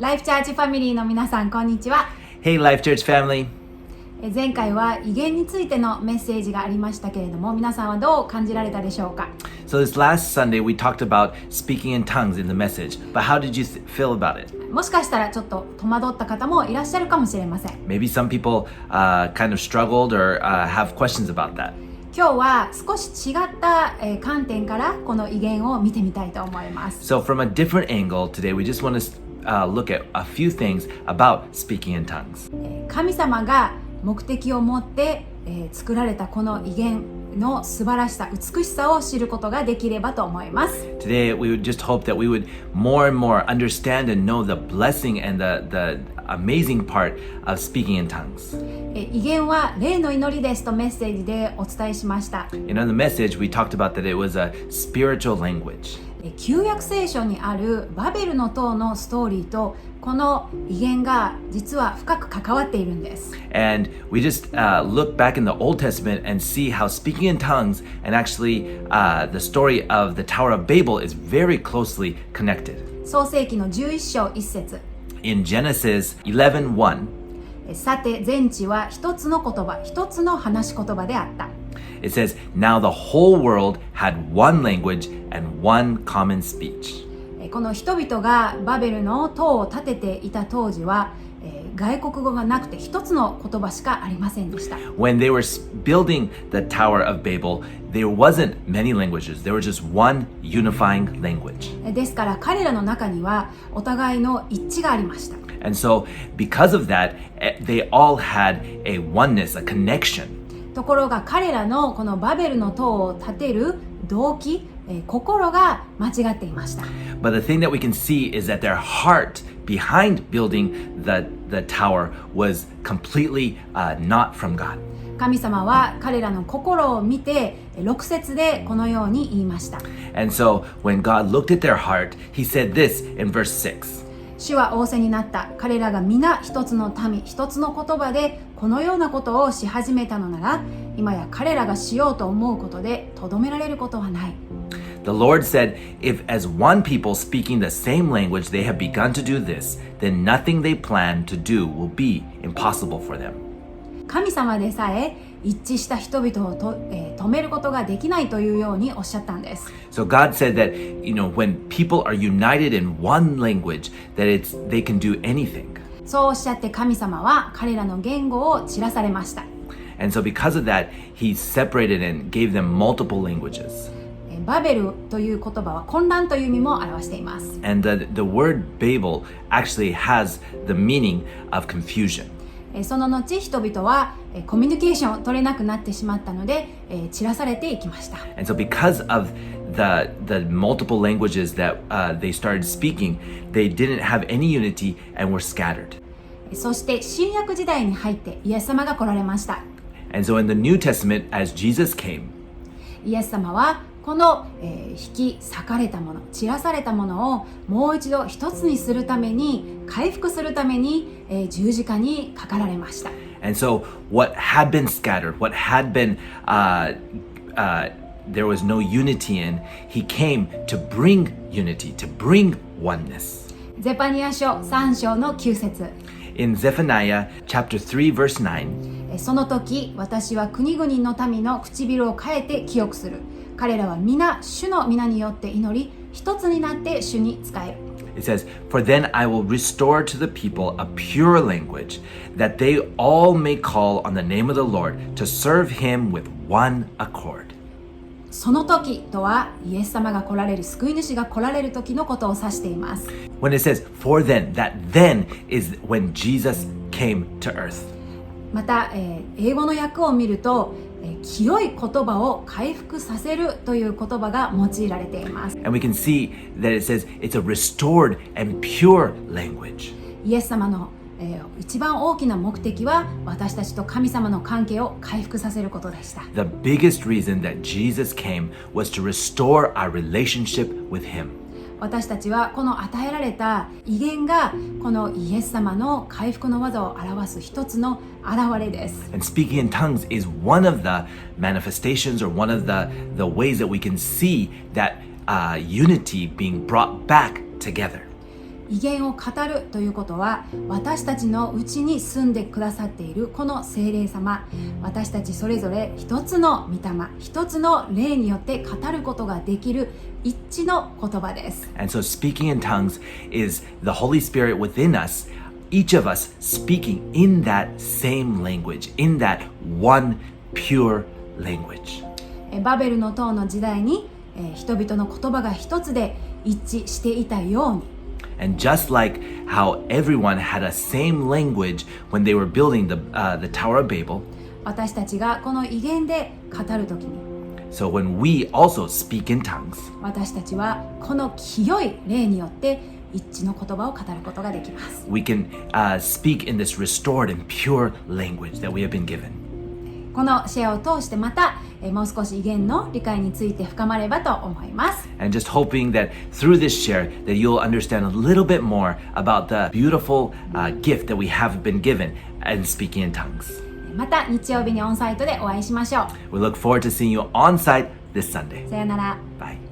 ライフチャーチファミリーの皆さん、こんにちは。 Hey, Life Church family. 前回は威厳についてのメッセージがありましたけれども、皆さんはどう感じられたでしょうか。 So this last Sunday we talked about speaking in tongues in the message, but how did you feel about it? もしかしたらちょっと戸惑った方もいらっしゃるかもしれません。 Maybe some people kind of struggled or have questions about that. 今日は少し違った観点からこの威厳を見てみたいと思います。 So from a different angle today, we just want to look at a few things about speaking in tongues. 神様が目的を持って、作られたこの威厳の素晴らしさ、美しさを知ることができればと思います。 Today we would just hope that we would more and more understand and know the blessing and the amazing part of speaking in tongues. 威厳は霊の祈りですとメッセージでお伝えしました。 In the message, we talked about that it was a spiritual language. 旧約聖書にあるバベルの塔のストーリーとこの威厳が実は深く関わっているんです。 And we just look back in the Old Testament and see how speaking in tongues and actually the story of the Tower of Babel is very closely connected. 創世記の11章1節 In Genesis 11:1, さて全地は一つの言葉、一つの話し言葉であった。 it says, Now the whole world had one language and one common speech. この人々がバベルの塔を建てていた当時は、外国語がなくて一つの言葉しかありませんでした。 When they were building the Tower of Babel, there wasn't many languages. There was just one unifying language. ですから彼らの中にはお互いの一致がありました。 And so because of that, they all had a oneness, a connection. ところが彼らのこのバベルの塔を建てる動機、心が間違っていました。 But the thing that we can see is that their heart behind building the tower was completely not from God. 神様は彼らの心を見て6節でこのように言いました。 And so when God looked at their heart, he said this in verse 6. 主は仰せになった。彼らが皆一つの民、一つの言葉でこのようなことをし始めたのなら、今や彼らがしようと思うことでとどめられることはない。 The Lord said, If as one people speaking the same language they have begun to do this, then nothing they plan to do will be impossible for them. 神様でさえ一致した人々を止めることができないというようにおっしゃったんです。 So God said that, when people are united in one language, that they can do anything. そうおっしゃって神様は彼らの言語を散らされました。 And so because of that, he separated and gave them multiple languages. バベルという言葉は混乱という意味も表しています。 And the word Babel actually has the meaning of confusion. その後人々はコミュニケーションを取れなくなってしまったので散らされていきました。 And so because of the multiple languages that they started speaking, they didn't have any unity and were scattered. そして新約時代に入ってイエス様が来られました。 And so in the New Testament, as Jesus came, イエス様はこの、引き裂かれたもの、散らされたものをもう一度一つにするために、回復するために、十字架にかかられました。 And so what had been scattered, what had been there was no unity in, he came to bring unity, to bring oneness. ゼパニヤ書3章の9節 In Zephaniah chapter 3 verse 9, その時私は国々の民の唇を変えて清くする。彼らは皆主の皆によって祈り、一つになって主に仕える。 it says, For then I will restore to the people a pure language, that they all may call on the name of the Lord to serve him with one accord. その時とはイエス様が来られる、救い主が来られる時のことを指しています。 When it says, For then, that then is when Jesus came to earth. また、英語の訳を見ると、清い言葉を回復させるという言葉が用いられています。 And we can see that it says it's a restored and pure language. イエス様の、一番大きな目的は私たちと神様の関係を回復させることでした。 The biggest reason that Jesus came was to restore our relationship with him. 私たちはこの与えられた威厳がこのイエス様の回復の技を表す一つの現れです。 And speaking in tongues is one of the manifestations or one of the ways that we can see that unity being brought back together. 威厳を語るということは、私たちのうちに住んでくださっているこの聖霊様、私たちそれぞれ一つの御霊、一つの霊によって語ることができる一致の言葉です。And so speaking in tongues is the Holy Spirit within us, each of us speaking in that same language, in that one pure language. バベルの塔の時代に人々の言葉が一つで一致していたように、And just like how everyone had a same language when they were building the Tower of Babel, 私たちがこの威厳で語るときに、 so when we also speak in tongues, 私たちはこの清い霊によって一致の言葉を語ることができます。 we can speak in this restored and pure language that we have been given. このシェアを通してまたもう少し威厳の理解について深まればと思います。 And just hoping that through this share that you'll understand a little bit more about the beautiful gift that we have been given in speaking in tongues. また日曜日にオンサイトでお会いしましょう。 We look forward to seeing you on site this Sunday. さよなら。 Bye.